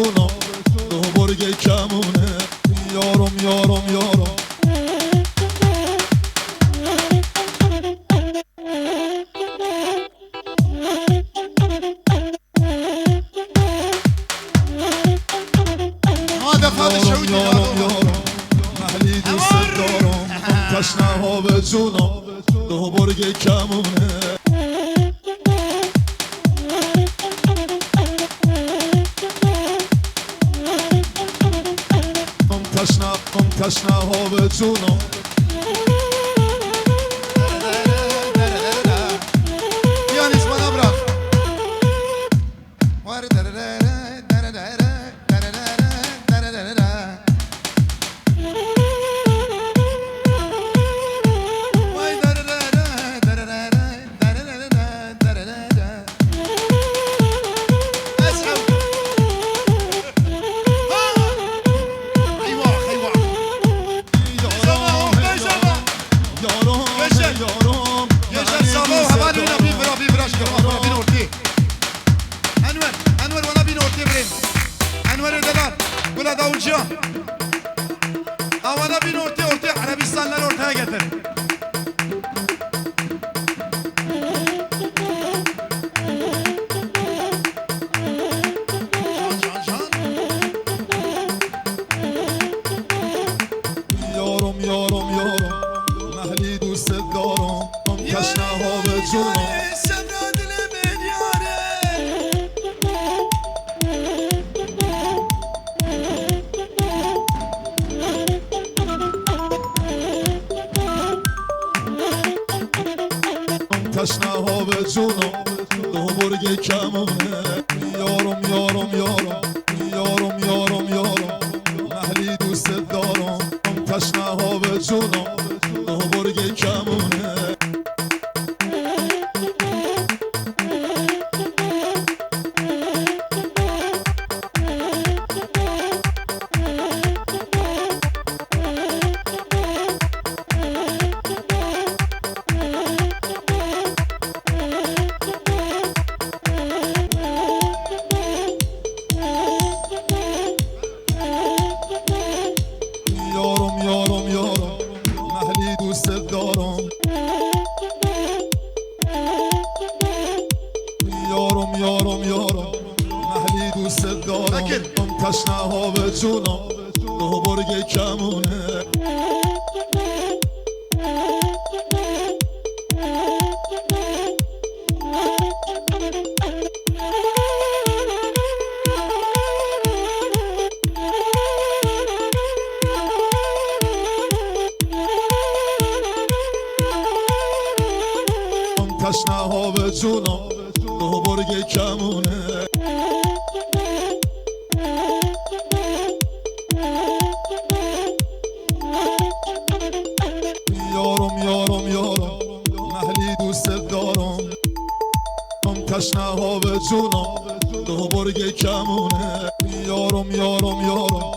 جونم دو برگ کمونه یارم یارم یارم یارم یارم یارم محلی دوست دارم تشنه ها به جونم دو برگ کمونه تشنه ها به جونم پیانیست من ابرار تشنه ها به جونم دو برگ کمونه یارم یارم یارم یارم یارم یارم محلی دوست دارم تشنه ها به جونم دو برگ کمونه تشنه ها به جونم دو برگ کمونه تشنه ها به جونم دو برگ کمونه یارم یارم یارم محلی دوست دارم تشنه ها به جونم دو برگ کمونه یارم یارم یارم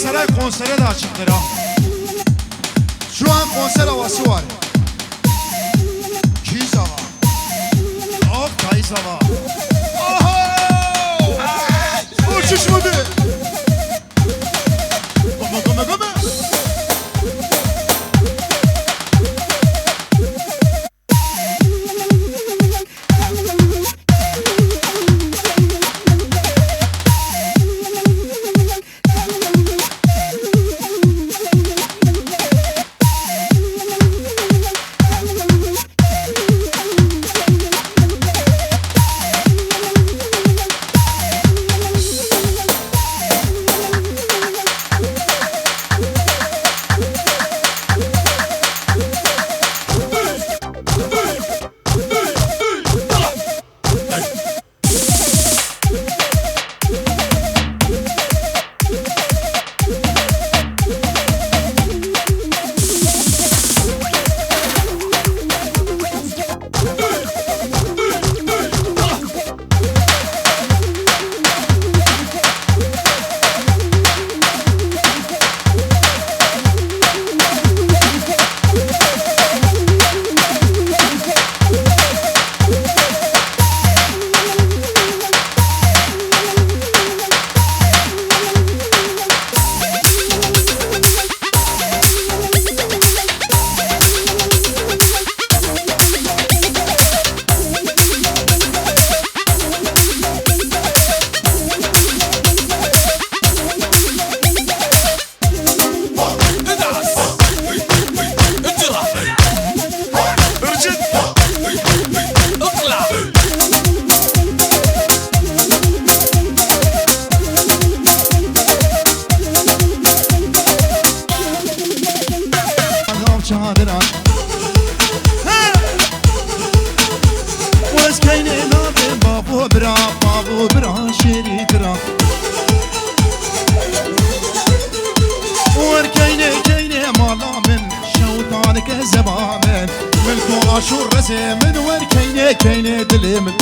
Saray konsere de açıktır ha. Şu an konser havası var. Kiz hava. Çok kayız hava. Oho! Uçuş mu bir? Gome gome gome. çadiran Wes kayne nabin babu bira şeri kira Wer kayne mala min şevtan ke zebamen Milku aşur rezemin wer kayne dilimin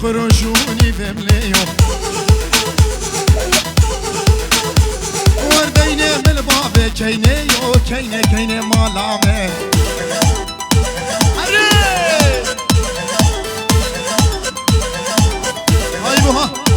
خرجوني فمليو ورديني من الباب كيني مالامي هاي بوها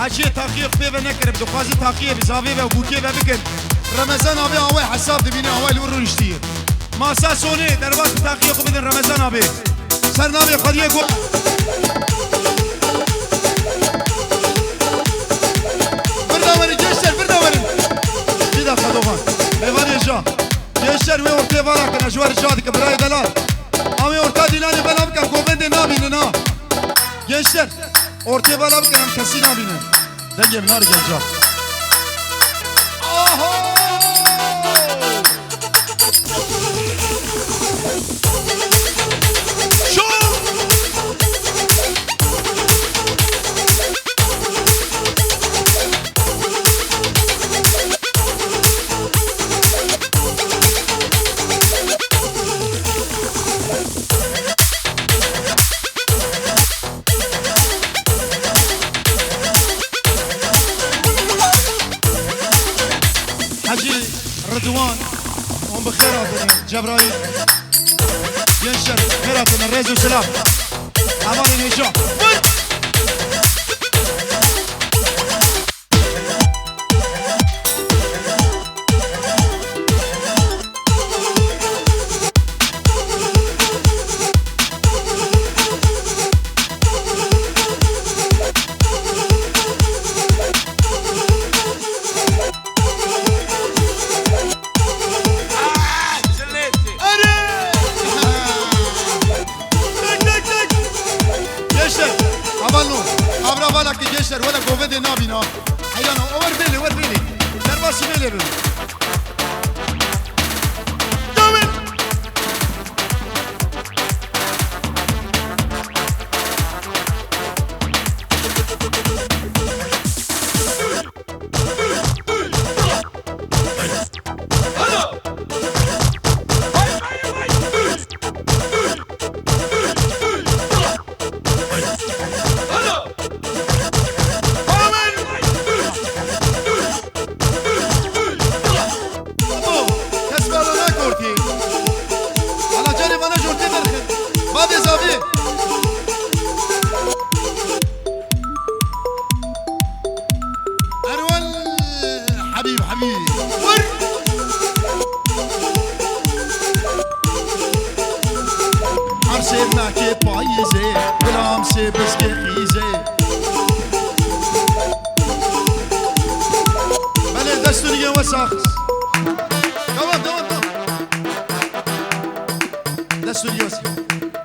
حاجی تاقیه به و نکرم دو خواهی تاقیه بزاوی و بوکیه و بکن رمضان آبی آوای حساب دبینه آوای لور رو نشتیه ماسا سونه در وقت تاقیه خو بدن رمضان آبی سر نابی خودیه گو برداوری جشتر برداوری بیده خدوان میوانی جا جشتر وی ارتای وارا کن اجوار جادی که برای دلال آمی ارتا دیلانی بلا بکن گوبند نابینه نا جشتر ortaya bala bakın kesi nabine. Denge binar geleceğim. رضوان هم بخيراتنا جبرائيل ينشر خيراتنا الرئيس والسلام عمار النجاح ولا قوة نابينا حيانا ور بيلي درباسي بيلي ساخس تمام تمام تمام دستور يوسف